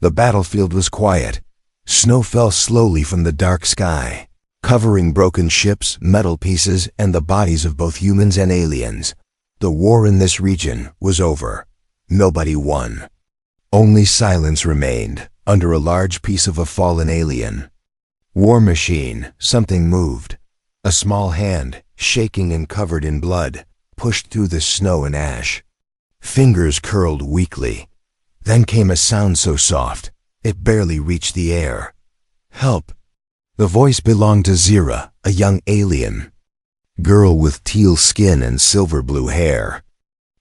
The battlefield was quiet. Snow fell slowly from the dark sky, covering broken ships, metal pieces, and the bodies of both humans and aliens. The war in this region was over. Nobody won. Only silence remained under a large piece of a fallen alien. War machine, something moved. A small hand, shaking and covered in blood, pushed through the snow and ash. Fingers curled weakly. Then came a sound so soft, it barely reached the air. Help! The voice belonged to Zira, a young alien. Girl with teal skin and silver blue hair.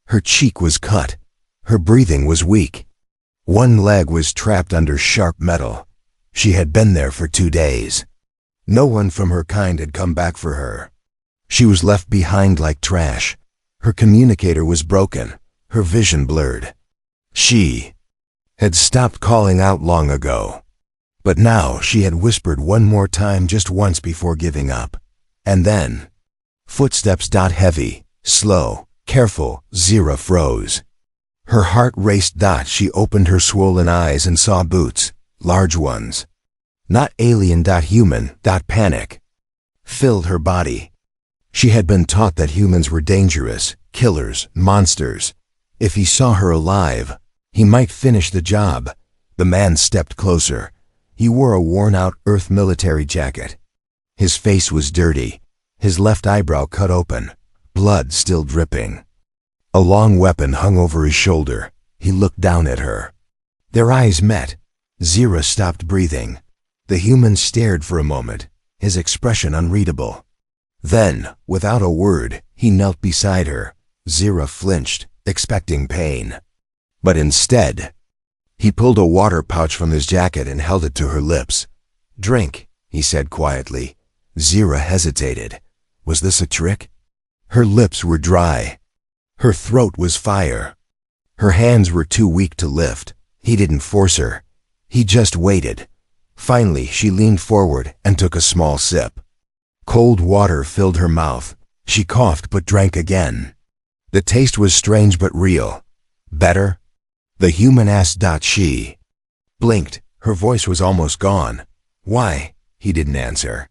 Her cheek was cut. Her breathing was weak. One leg was trapped under sharp metal. She had been there for 2 days. No one from her kind had come back for her. She was left behind like trash. Her communicator was broken, her vision blurred. She had stopped calling out long ago. But now she had whispered one more time, just once before giving up. And then, footsteps. Heavy, slow, careful. Zira froze. Her heart raced. She opened her swollen eyes and saw boots, large ones. Not alien. Human. Panic filled her body. She had been taught that humans were dangerous, killers, monsters. If he saw her alive, he might finish the job. The man stepped closer. He wore a worn-out Earth military jacket. His face was dirty, his left eyebrow cut open, blood still dripping. A long weapon hung over his shoulder. He looked down at her. Their eyes met. Zira stopped breathing. The human stared for a moment, his expression unreadable. Then, without a word, he knelt beside her. Zira flinched, expecting pain. But instead, he pulled a water pouch from his jacket and held it to her lips. "Drink," he said quietly. Zira hesitated. Was this a trick? Her lips were dry. Her throat was fire. Her hands were too weak to lift. He didn't force her. He just waited. Finally, she leaned forward and took a small sip. Cold water filled her mouth. She coughed but drank again. The taste was strange but real. "Better?" the human asked. She blinked. Her voice was almost gone. "Why?" He didn't answer.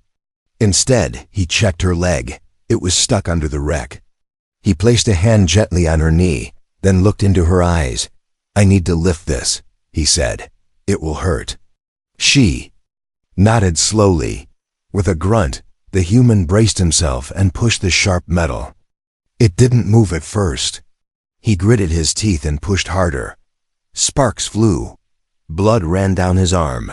Instead, he checked her leg. It was stuck under the wreck. He placed a hand gently on her knee, then looked into her eyes. "I need to lift this," he said. "It will hurt." She nodded slowly. With a grunt, the human braced himself and pushed the sharp metal. It didn't move at first. He gritted his teeth and pushed harder. Sparks flew. Blood ran down his arm.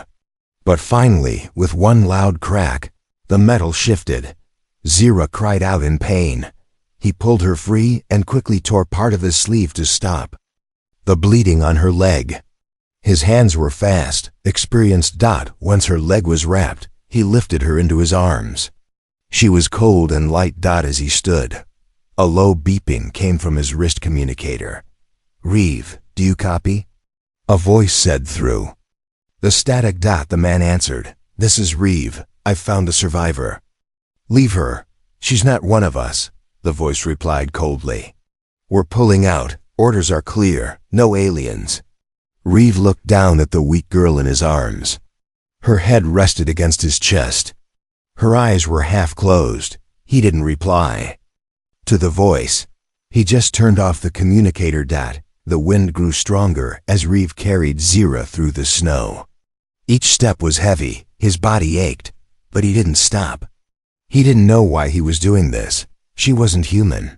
But finally, with one loud crack, the metal shifted. Zira cried out in pain. He pulled her free and quickly tore part of his sleeve to stop the bleeding on her leg. His hands were fast, experienced. Once her leg was wrapped, he lifted her into his arms. She was cold and light. As he stood, a low beeping came from his wrist communicator. "Reeve, do you copy?" a voice said through the static. The man answered. "This is Reeve. I've found a survivor." "Leave her. She's not one of us," the voice replied coldly. "We're pulling out. Orders are clear. No aliens." Reeve looked down at the weak girl in his arms. Her head rested against his chest. Her eyes were half closed. He didn't reply to the voice. He just turned off the communicator. The wind grew stronger as Reeve carried Zira through the snow. Each step was heavy. His body ached, but he didn't stop. He didn't know why he was doing this. She wasn't human.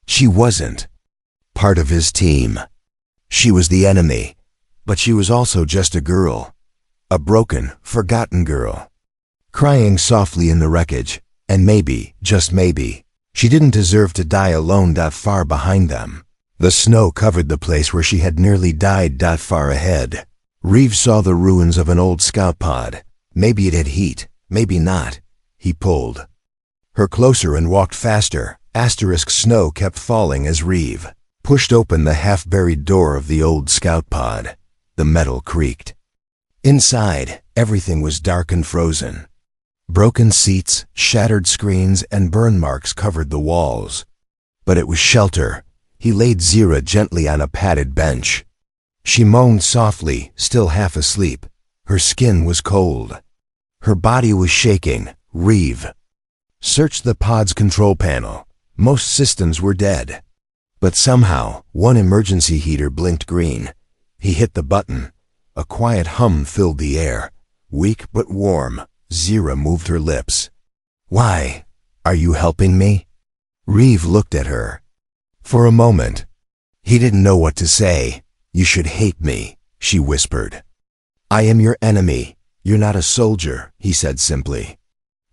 She wasn't part of his team. She was the enemy, but she was also just a girl. A broken, forgotten girl, crying softly in the wreckage, and maybe, just maybe, she didn't deserve to die alone. Far behind them, the snow covered the place where she had nearly died. Far ahead, Reeve saw the ruins of an old scout pod. Maybe it had heat, maybe not. He pulled her closer and walked faster. Snow kept falling as Reeve pushed open the half-buried door of the old scout pod. The metal creaked. Inside, everything was dark and frozen. Broken seats, shattered screens, and burn marks covered the walls. But it was shelter. He laid Zira gently on a padded bench. She moaned softly, still half asleep. Her skin was cold. Her body was shaking. Reeve searched the pod's control panel. Most systems were dead. But somehow, one emergency heater blinked green. He hit the button. A quiet hum filled the air. Weak but warm. Zira moved her lips. "Why? Are you helping me?" Reeve looked at her. For a moment, he didn't know what to say. "You should hate me," she whispered. "I am your enemy. You're not a soldier," he said simply.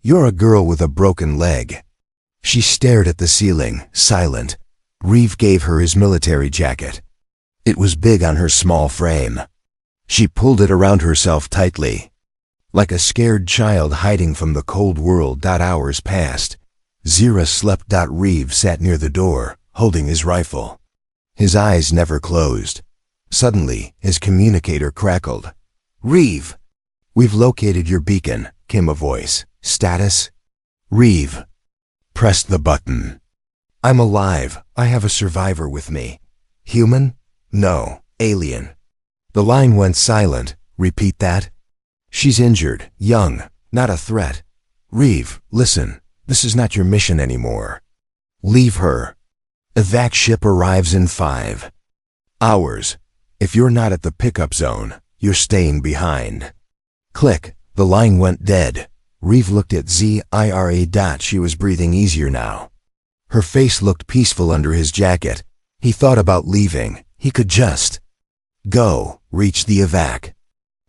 "You're a girl with a broken leg." She stared at the ceiling, silent. Reeve gave her his military jacket. It was big on her small frame. She pulled it around herself tightly. Like a scared child hiding from the cold world. Hours passed. Zira slept. Reeve sat near the door, holding his rifle. His eyes never closed. Suddenly, his communicator crackled. "Reeve, we've located your beacon," came a voice. "Status?" Reeve pressed the button. "I'm alive. I have a survivor with me." "Human?" "No, alien." The line went silent. "Repeat that." "She's injured, young, not a threat." "Reeve, listen, this is not your mission anymore. Leave her. Evac ship arrives in 5 hours. If you're not at the pickup zone, you're staying behind." Click. The line went dead. Reeve looked at Zira. She was breathing easier now. Her face looked peaceful under his jacket. He thought about leaving. He could just go, reach the evac,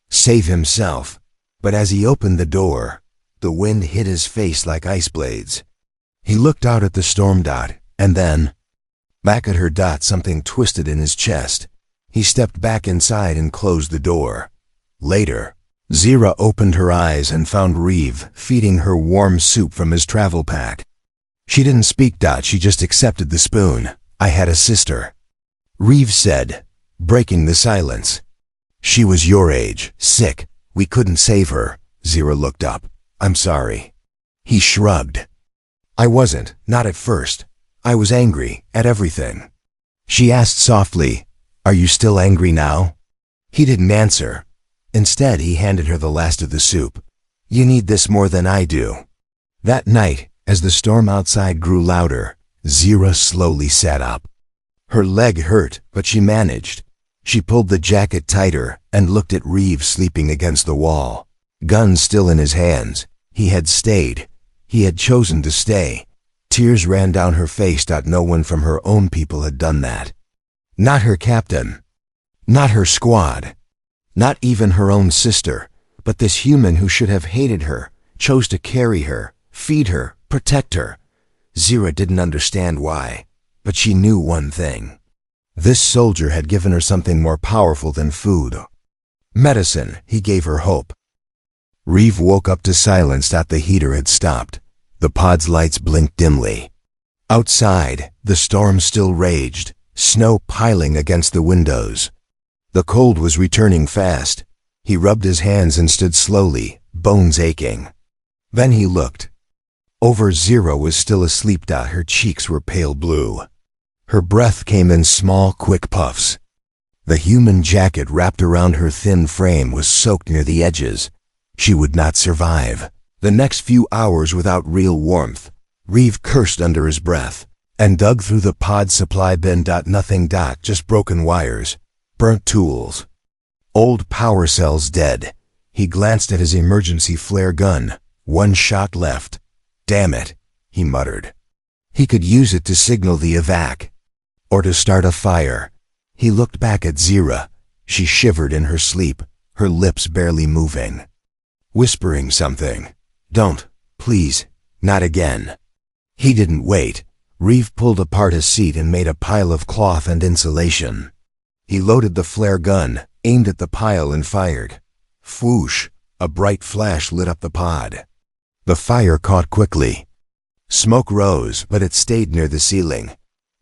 save himself. But as he opened the door, the wind hit his face like ice blades. He looked out at the storm. And then, back at her. Something twisted in his chest. He stepped back inside and closed the door. Later, Zira opened her eyes and found Reeve feeding her warm soup from his travel pack. She didn't speak. She just accepted the spoon. "I had a sister," Reeve said, breaking the silence. "She was your age, sick. We couldn't save her." Zira looked up. "I'm sorry." He shrugged. "I wasn't, not at first. I was angry at everything." She asked softly, "Are you still angry now?" He didn't answer. Instead, he handed her the last of the soup. "You need this more than I do." That night, as the storm outside grew louder, Zira slowly sat up. Her leg hurt, but she managed. She pulled the jacket tighter and looked at Reeve sleeping against the wall. Gun still in his hands. He had stayed. He had chosen to stay. Tears ran down her face. No one from her own people had done that. Not her captain. Not her squad. Not even her own sister. But this human who should have hated her, chose to carry her, feed her, protect her. Zira didn't understand why, but she knew one thing. This soldier had given her something more powerful than food. Medicine. He gave her hope. Reeve woke up to silence. The heater had stopped. The pod's lights blinked dimly. Outside, the storm still raged, snow piling against the windows. The cold was returning fast. He rubbed his hands and stood slowly, bones aching. Then he looked. Over. Zira was still asleep. Her cheeks were pale blue. Her breath came in small, quick puffs. The human jacket wrapped around her thin frame was soaked near the edges. She would not survive. The next few hours without real warmth. Reeve cursed under his breath and dug through the pod supply bin. Nothing. Just broken wires, burnt tools, old power cells dead. He glanced at his emergency flare gun. 1 shot left. "Damn it," he muttered. He could use it to signal the evac, or to start a fire. He looked back at Zira. She shivered in her sleep, her lips barely moving, whispering something. "Don't, please, not again." He didn't wait. Reeve pulled apart a seat and made a pile of cloth and insulation. He loaded the flare gun, aimed at the pile and fired. Whoosh! A bright flash lit up the pod. The fire caught quickly. Smoke rose, but it stayed near the ceiling.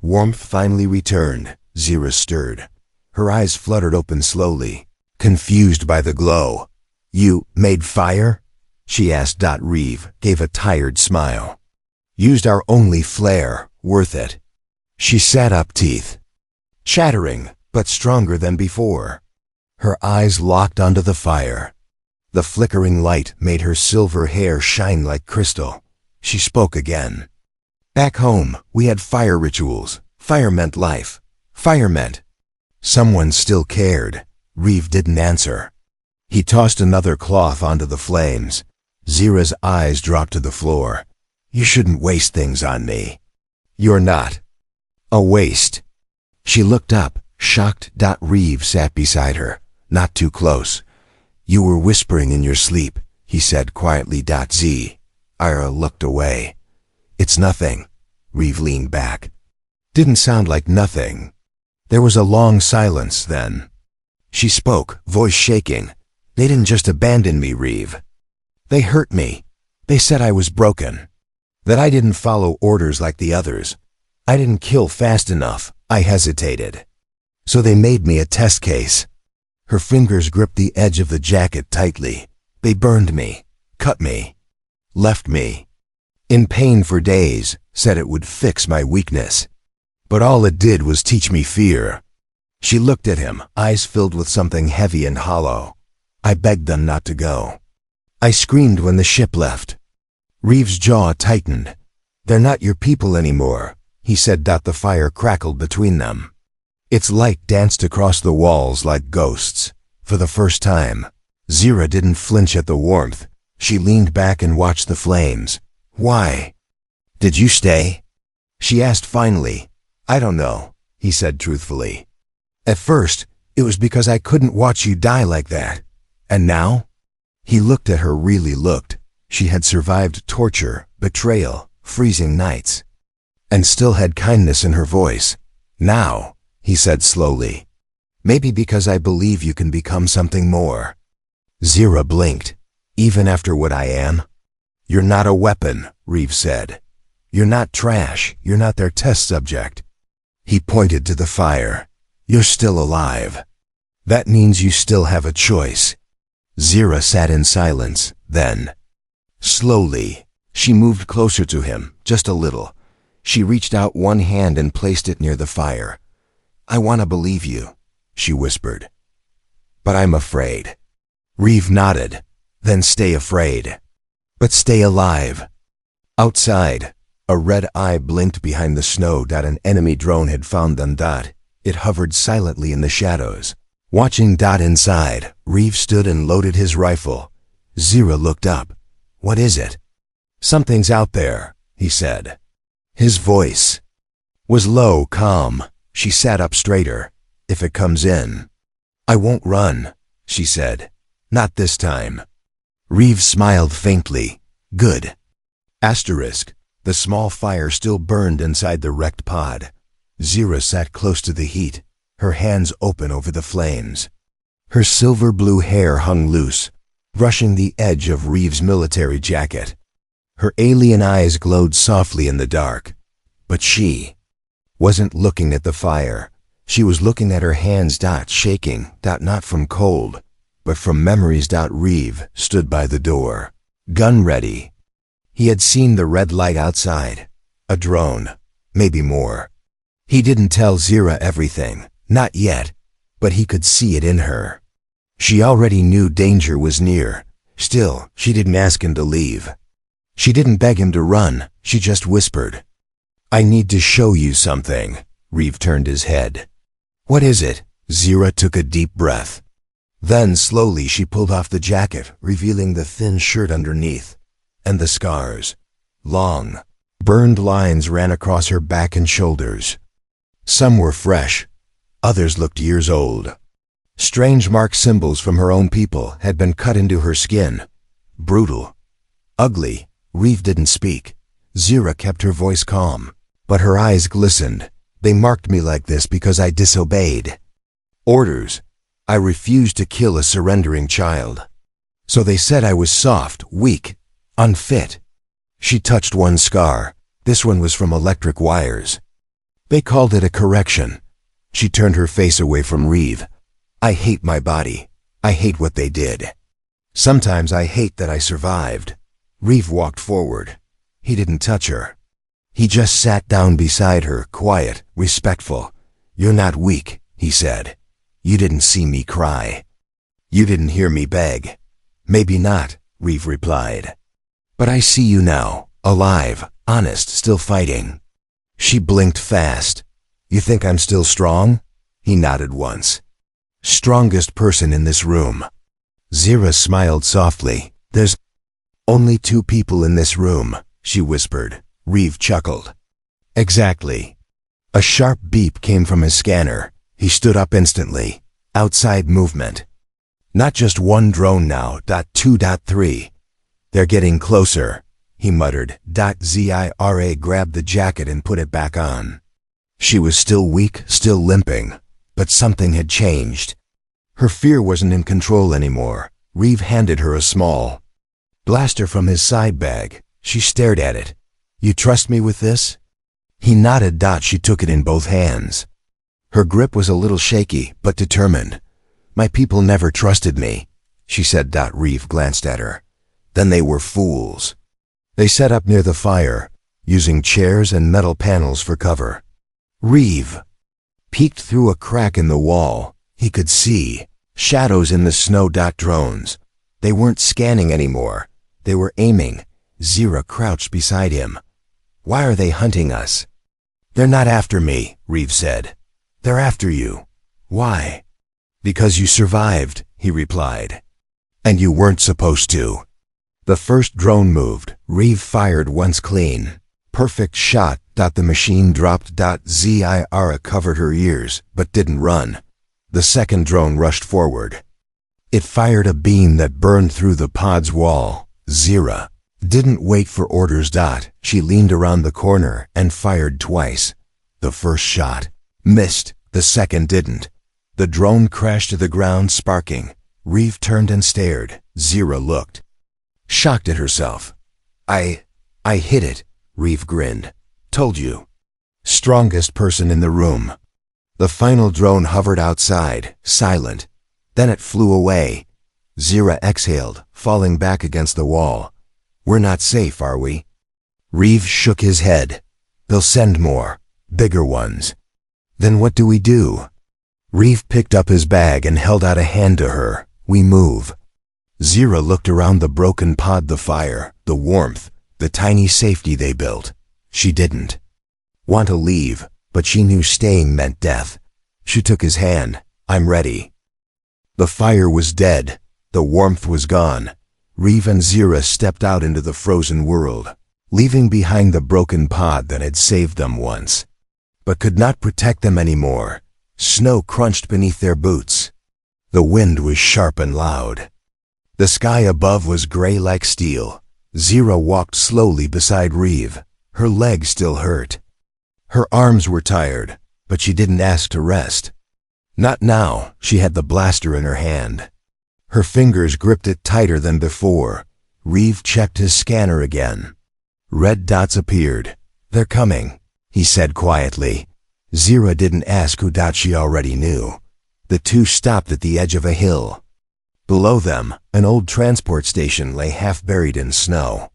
Warmth finally returned. Zira stirred. Her eyes fluttered open slowly, confused by the glow. "You made fire?" she asked. Reeve gave a tired smile. "Used our only flare. Worth it." She sat up, teeth chattering, but stronger than before. Her eyes locked onto the fire. The flickering light made her silver hair shine like crystal. She spoke again. Back home, we had fire rituals. Fire meant life. Fire meant... Someone still cared. Reeve didn't answer. He tossed another cloth onto the flames. Zira's eyes dropped to the floor. You shouldn't waste things on me. You're not a waste. She looked up, shocked. Reeve sat beside her, not too close. You were whispering in your sleep, he said quietly. Ira looked away. It's nothing. Reeve leaned back. Didn't sound like nothing. There was a long silence then. She spoke, voice shaking. They didn't just abandon me, Reeve. They hurt me. They said I was broken. That I didn't follow orders like the others. I didn't kill fast enough. I hesitated. So they made me a test case. Her fingers gripped the edge of the jacket tightly. They burned me, cut me, left me in pain for days, said it would fix my weakness. But all it did was teach me fear. She looked at him, eyes filled with something heavy and hollow. I begged them not to go. I screamed when the ship left. Reeve's jaw tightened. They're not your people anymore, he said. The fire crackled between them. Its light danced across the walls like ghosts. For the first time, Zira didn't flinch at the warmth. She leaned back and watched the flames. Why? Did you stay? She asked finally. I don't know, he said truthfully. At first, it was because I couldn't watch you die like that. And now? He looked at her, really looked. She had survived torture, betrayal, freezing nights, and still had kindness in her voice. Now, he said slowly, maybe because I believe you can become something more. Zira blinked. Even after what I am? You're not a weapon, Reeve said. You're not trash. You're not their test subject. He pointed to the fire. You're still alive. That means you still have a choice. Zira sat in silence, then. Slowly, she moved closer to him, just a little. She reached out one hand and placed it near the fire. I want to believe you, she whispered. But I'm afraid. Reeve nodded. Then stay afraid. But stay alive. Outside, a red eye blinked behind the snow. An enemy drone had found them. It hovered silently in the shadows. Watching inside, Reeve stood and loaded his rifle. Zira looked up. What is it? Something's out there, he said. His voice was low, calm. She sat up straighter. If it comes in, I won't run, she said. Not this time. Reeve smiled faintly. Good. The small fire still burned inside the wrecked pod. Zira sat close to the heat, her hands open over the flames. Her silver blue hair hung loose, brushing the edge of Reeve's military jacket. Her alien eyes glowed softly in the dark. But she wasn't looking at the fire. She was looking at her hands, shaking, not from cold, but from memories. Reeve stood by the door, gun ready. He had seen the red light outside. A drone, maybe more. He didn't tell Zira everything, not yet, but he could see it in her. She already knew danger was near. Still, she didn't ask him to leave. She didn't beg him to run, she just whispered. I need to show you something. Reeve turned his head. What is it? Zira took a deep breath. Then slowly she pulled off the jacket, revealing the thin shirt underneath. And the scars. Long, burned lines ran across her back and shoulders. Some were fresh. Others looked years old. Strange mark symbols from her own people had been cut into her skin. Brutal. Ugly. Reeve didn't speak. Zira kept her voice calm. But her eyes glistened. They marked me like this because I disobeyed orders. I refused to kill a surrendering child. So they said I was soft, weak, unfit. She touched one scar. This one was from electric wires. They called it a correction. She turned her face away from Reeve. I hate my body. I hate what they did. Sometimes I hate that I survived. Reeve walked forward. He didn't touch her. He just sat down beside her, quiet, respectful. You're not weak, he said. You didn't see me cry. You didn't hear me beg. Maybe not, Reeve replied. But I see you now, alive, honest, still fighting. She blinked fast. You think I'm still strong? He nodded once. Strongest person in this room. Zira smiled softly. There's only 2 people in this room, she whispered. Reeve chuckled. Exactly. A sharp beep came from his scanner. He stood up instantly. Outside movement. Not just 1 drone now, .2.3. They're getting closer, he muttered. Zira grabbed the jacket and put it back on. She was still weak, still limping, but something had changed. Her fear wasn't in control anymore. Reeve handed her a small blaster from his side bag. She stared at it. You trust me with this? He nodded. She took it in both hands. Her grip was a little shaky, but determined. My people never trusted me, she said. Reeve glanced at her. Then they were fools. They set up near the fire, using chairs and metal panels for cover. Reeve peeked through a crack in the wall. He could see shadows in the snow. Drones. They weren't scanning anymore. They were aiming. Zira crouched beside him. Why are they hunting us? They're not after me, Reeve said. They're after you. Why? Because you survived, he replied. And you weren't supposed to. The first drone moved. Reeve fired once clean. Perfect shot. The machine dropped. Zira covered her ears, but didn't run. The second drone rushed forward. It fired a beam that burned through the pod's wall. Zira didn't wait for orders. She leaned around the corner and fired twice. The first shot missed. The second didn't. The drone crashed to the ground, sparking. Reeve turned and stared. Zira looked shocked at herself. I hit it, Reeve grinned. Told you. Strongest person in the room. The final drone hovered outside, silent. Then it flew away. Zira exhaled, falling back against the wall. We're not safe, are we? Reeve shook his head. They'll send more, bigger ones. Then what do we do? Reeve picked up his bag and held out a hand to her. We move. Zira looked around the broken pod, the fire, the warmth, the tiny safety they built. She didn't want to leave, but she knew staying meant death. She took his hand. I'm ready. The fire was dead. The warmth was gone. Reeve and Zira stepped out into the frozen world, leaving behind the broken pod that had saved them once, but could not protect them anymore. Snow crunched beneath their boots. The wind was sharp and loud. The sky above was gray like steel. Zira walked slowly beside Reeve. Her legs still hurt. Her arms were tired, but she didn't ask to rest. Not now. She had the blaster in her hand. Her fingers gripped it tighter than before. Reeve checked his scanner again. Red dots appeared. They're coming, he said quietly. Zira didn't ask who. She already knew. The 2 stopped at the edge of a hill. Below them, an old transport station lay half buried in snow.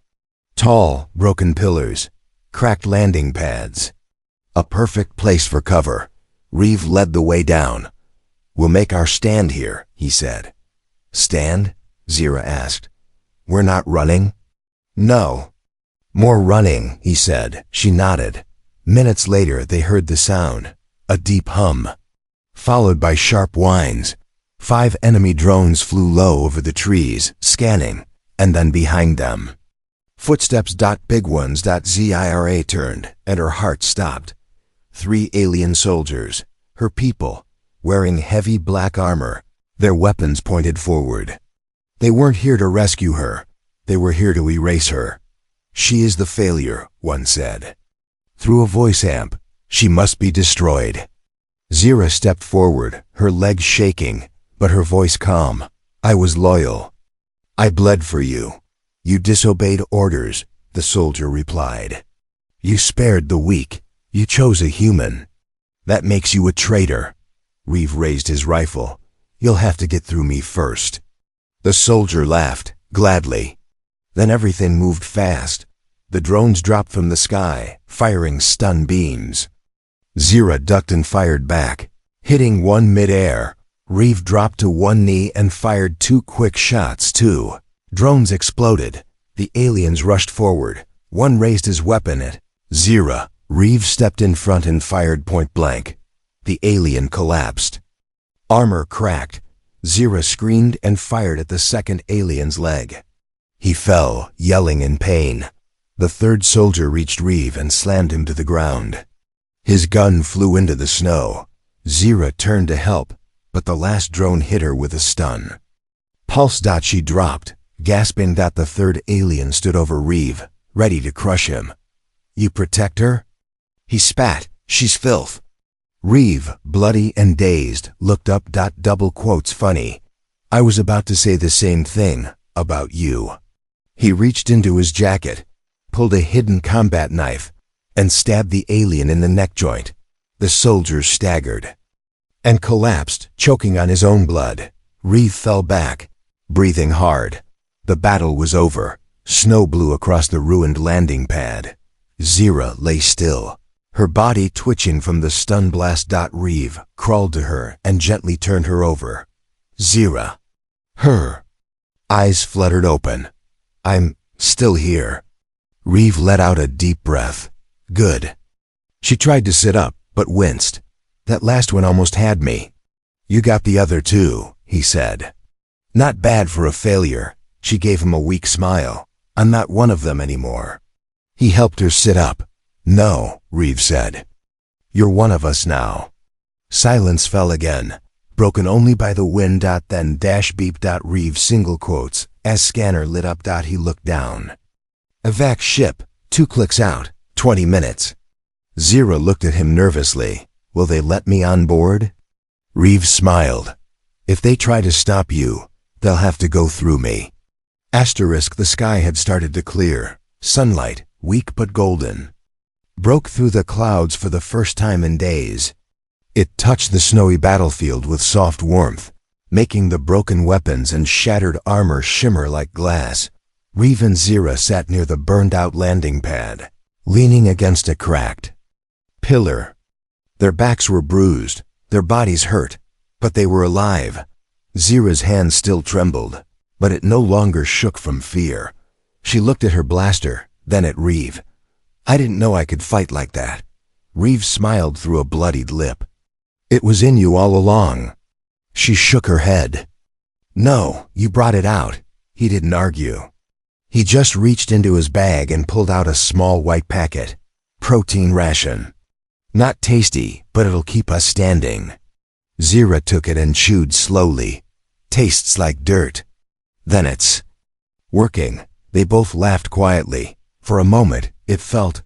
Tall, broken pillars, cracked landing pads. A perfect place for cover. Reeve led the way down. We'll make our stand here, he said. Stand? Zira asked. We're not running? No. More running, he said. She nodded. Minutes later, they heard the sound, a deep hum, followed by sharp whines. 5 enemy drones flew low over the trees, scanning, and then behind them. Footsteps. Big ones. Zira turned, and her heart stopped. 3 alien soldiers, her people, wearing heavy black armor, their weapons pointed forward. They weren't here to rescue her. They were here to erase her. She is the failure, one said. Through a voice amp, she must be destroyed. Zira stepped forward, her legs shaking, but her voice calm. I was loyal. I bled for you. You disobeyed orders, the soldier replied. You spared the weak. You chose a human. That makes you a traitor. Reeve raised his rifle. You'll have to get through me first. The soldier laughed, gladly. Then everything moved fast. The drones dropped from the sky, firing stun beams. Zira ducked and fired back. Hitting one mid-air, Reeve dropped to one knee and fired 2 quick shots too. Drones exploded. The aliens rushed forward. One raised his weapon at Zira. Reeve stepped in front and fired point blank. The alien collapsed. Armor cracked. Zira screamed and fired at the second alien's leg. He fell, yelling in pain. The third soldier reached Reeve and slammed him to the ground. His gun flew into the snow. Zira turned to help, but the last drone hit her with a stun. Pulse. She dropped, gasping that the third alien stood over Reeve, ready to crush him. "You protect her?" He spat. "She's filth." Reeve, bloody and dazed, looked up. Double quotes funny. "I was about to say the same thing about you." He reached into his jacket, pulled a hidden combat knife, and stabbed the alien in the neck joint. The soldier staggered and collapsed, choking on his own blood. Reeve fell back, breathing hard. The battle was over. Snow blew across the ruined landing pad. Zira lay still, her body twitching from the stun blast. Reeve crawled to her and gently turned her over. Zira. Her eyes fluttered open. "I'm still here." Reeve let out a deep breath. "Good." She tried to sit up, but winced. "That last one almost had me." "You got the other two," he said. "Not bad for a failure." She gave him a weak smile. "I'm not one of them anymore." He helped her sit up. "No," Reeve said. "You're one of us now." Silence fell again, broken only by the wind. Then beep. Reeve single quotes. As scanner lit up. He looked down. "Evac ship, 2 clicks out, 20 minutes. Zira looked at him nervously. "Will they let me on board?" Reeve smiled. "If they try to stop you, they'll have to go through me." The sky had started to clear. Sunlight, weak but golden, broke through the clouds for the first time in days. It touched the snowy battlefield with soft warmth, making the broken weapons and shattered armor shimmer like glass. Reeve and Zira sat near the burned-out landing pad, leaning against a cracked pillar. Their backs were bruised, their bodies hurt, but they were alive. Zira's hand still trembled, but it no longer shook from fear. She looked at her blaster, then at Reeve. "I didn't know I could fight like that." Reeve smiled through a bloodied lip. "It was in you all along." She shook her head. "No, you brought it out." He didn't argue. He just reached into his bag and pulled out a small white packet. "Protein ration. Not tasty, but it'll keep us standing." Zira took it and chewed slowly. "Tastes like dirt." "Then it's working." They both laughed quietly. For a moment, it felt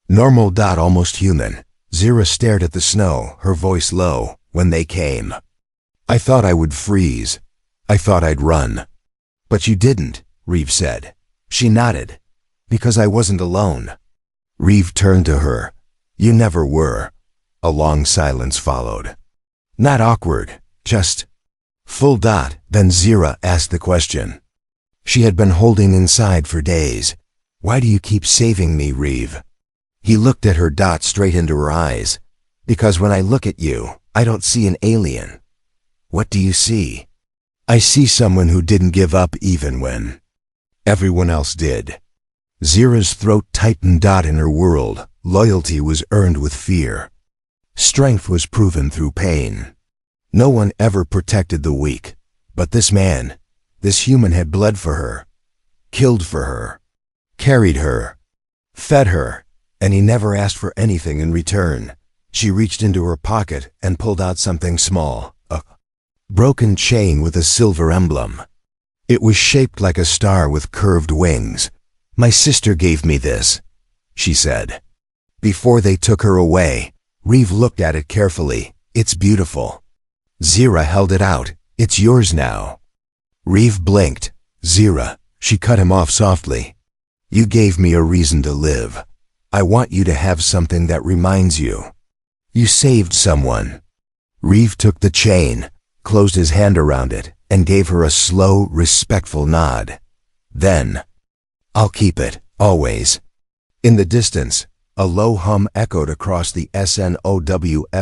normal. Almost human. Zira stared at the snow, her voice low, "When they came, I thought I would freeze. I thought I'd run." "But you didn't," Reeve said. She nodded. "Because I wasn't alone." Reeve turned to her. "You never were." A long silence followed. Not awkward, just full. Then Zira asked the question she had been holding inside for days. "Why do you keep saving me, Reeve?" He looked at her. Straight into her eyes. "Because when I look at you, I don't see an alien." "What do you see?" "I see someone who didn't give up even when everyone else did." Zira's throat tightened. In her world, loyalty was earned with fear. Strength was proven through pain. No one ever protected the weak. But this man, this human, had bled for her, killed for her, carried her, fed her, and he never asked for anything in return. She reached into her pocket and pulled out something small, a broken chain with a silver emblem. It was shaped like a star with curved wings. "My sister gave me this," she said. Before they took her away, Reeve looked at it carefully. "It's beautiful." Zira held it out. "It's yours now." Reeve blinked. "Zira," she cut him off softly. "You gave me a reason to live. I want you to have something that reminds you. You saved someone." Reeve took the chain, closed his hand around it, and gave her a slow, respectful nod. Then, "I'll keep it, always." In the distance, a low hum echoed across the SNOWFIEL.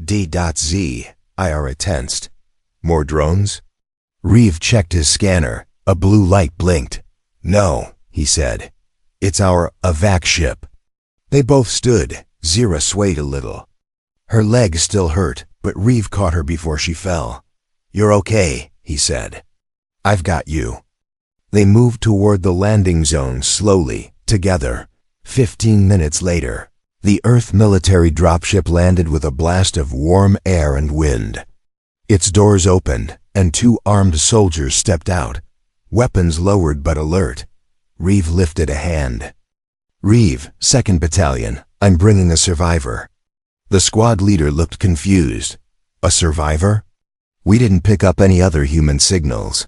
D.Z, Ira tensed. More drones? Reeve checked his scanner. A blue light blinked. No, he said. It's our evac ship. They both stood. Zira swayed a little. Her leg still hurt, but Reeve caught her before she fell. You're okay, he said. I've got you. They moved toward the landing zone slowly, together. 15 minutes later, the Earth military dropship landed with a blast of warm air and wind. Its doors opened, and 2 armed soldiers stepped out, weapons lowered but alert. Reeve lifted a hand. Reeve, 2nd Battalion, I'm bringing a survivor. The squad leader looked confused. A survivor? We didn't pick up any other human signals.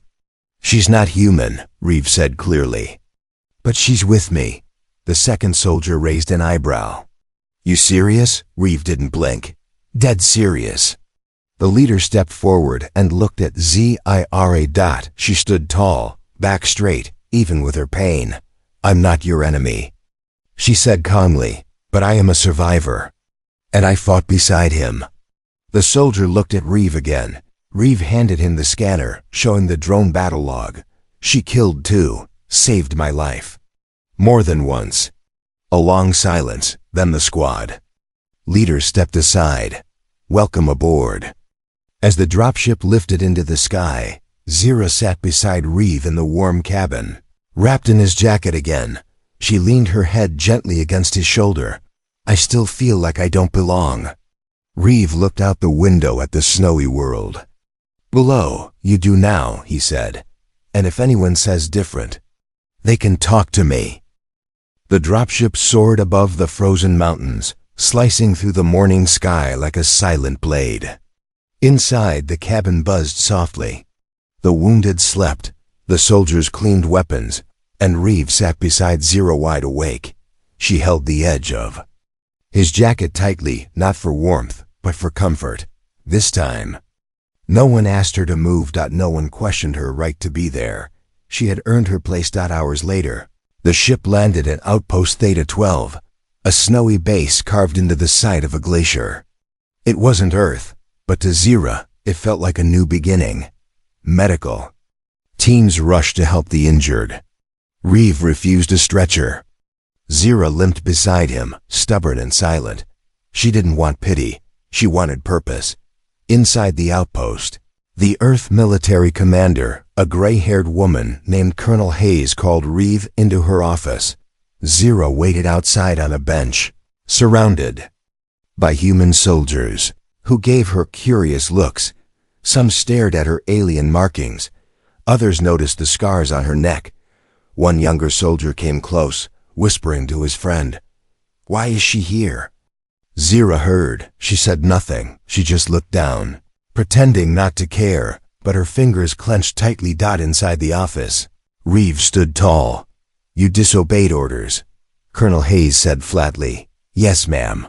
She's not human, Reeve said clearly. But she's with me. The second soldier raised an eyebrow. You serious? Reeve didn't blink. Dead serious. The leader stepped forward and looked at Zira. She stood tall, back straight, even with her pain. I'm not your enemy. She said calmly, but I am a survivor. And I fought beside him. The soldier looked at Reeve again. Reeve handed him the scanner, showing the drone battle log. She killed 2, saved my life. More than once. A long silence, then the squad leader stepped aside. Welcome aboard. As the dropship lifted into the sky, Zira sat beside Reeve in the warm cabin. Wrapped in his jacket again, she leaned her head gently against his shoulder. I still feel like I don't belong. Reeve looked out the window at the snowy world. Below, you do now, he said. And if anyone says different, they can talk to me. The dropship soared above the frozen mountains, slicing through the morning sky like a silent blade. Inside, the cabin buzzed softly. The wounded slept, the soldiers cleaned weapons, and Reeve sat beside Zira wide awake. She held the edge of his jacket tightly, not for warmth, but for comfort. This time, no one asked her to move. No one questioned her right to be there. She had earned her place. Hours later, the ship landed at Outpost Theta 12, a snowy base carved into the side of a glacier. It wasn't Earth, but to Zira, it felt like a new beginning. Medical teams rushed to help the injured. Reeve refused a stretcher. Zira limped beside him, stubborn and silent. She didn't want pity. She wanted purpose. Inside the outpost, the Earth military commander, a gray-haired woman named Colonel Hayes, called Reeve into her office. Zira waited outside on a bench, surrounded by human soldiers, who gave her curious looks. Some stared at her alien markings. Others noticed the scars on her neck. One younger soldier came close, whispering to his friend, "Why is she here?" Zira heard. She said nothing. She just looked down, pretending not to care, but her fingers clenched tightly. Inside the office, Reeve stood tall. "You disobeyed orders," Colonel Hayes said flatly. "Yes, ma'am."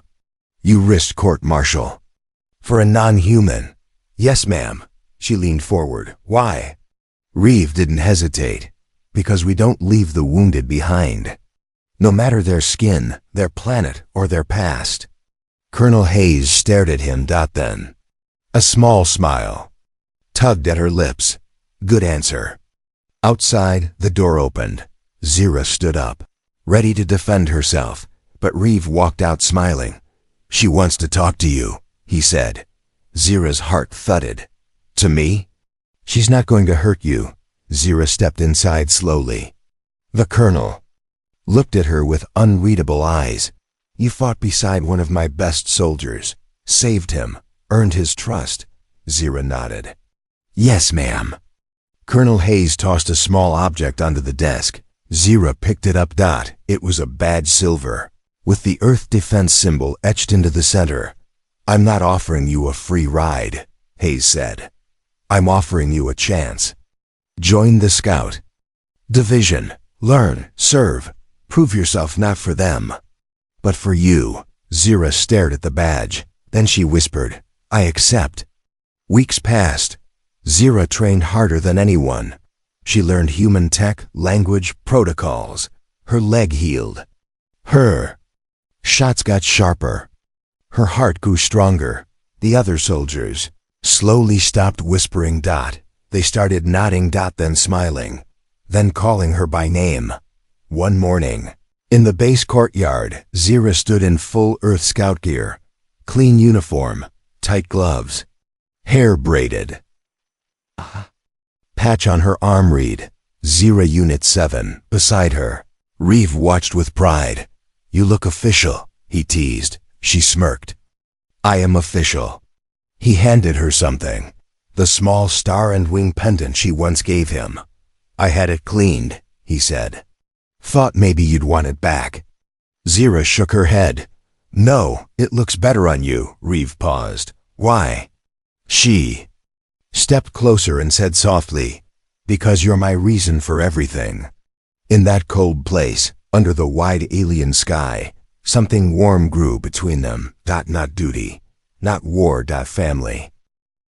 "You risked court-martial for a non-human." "Yes, ma'am." She leaned forward. "Why?" Reeve didn't hesitate. "Because we don't leave the wounded behind, no matter their skin, their planet, or their past." Colonel Hayes stared at him. Then a small smile tugged at her lips. "Good answer." Outside, the door opened. Zira stood up, ready to defend herself, but Reeve walked out smiling. "She wants to talk to you," he said. Zira's heart thudded. "To me?" "She's not going to hurt you." Zira stepped inside slowly. The colonel looked at her with unreadable eyes. "You fought beside one of my best soldiers, saved him, earned his trust." Zira nodded. "Yes, ma'am." Colonel Hayes tossed a small object onto the desk. Zira picked it up. It was a badge, silver, with the Earth defense symbol etched into the center. "I'm not offering you a free ride," Hayes said. "I'm offering you a chance. Join the Scout Division. Learn, serve, prove yourself, not for them, but for you." Zira stared at the badge. Then she whispered, "I accept." Weeks passed. Zira trained harder than anyone. She learned human tech, language, protocols. Her leg healed. Her shots got sharper. Her heart grew stronger. The other soldiers slowly stopped whispering. They started nodding. Then smiling, then calling her by name. One morning, in the base courtyard, Zira stood in full Earth Scout gear, clean uniform, tight gloves, hair braided. Patch on her arm read, Zira Unit 7, beside her. Reeve watched with pride. "You look official," he teased. She smirked. "I am official." He handed her something, the small star and wing pendant she once gave him. "I had it cleaned," he said. "Thought maybe you'd want it back." Zira shook her head. "No, it looks better on you." Reeve paused. "Why?" She stepped closer and said softly, "Because you're my reason for everything." In that cold place, under the wide alien sky, something warm grew between them. Not duty, not war. Family.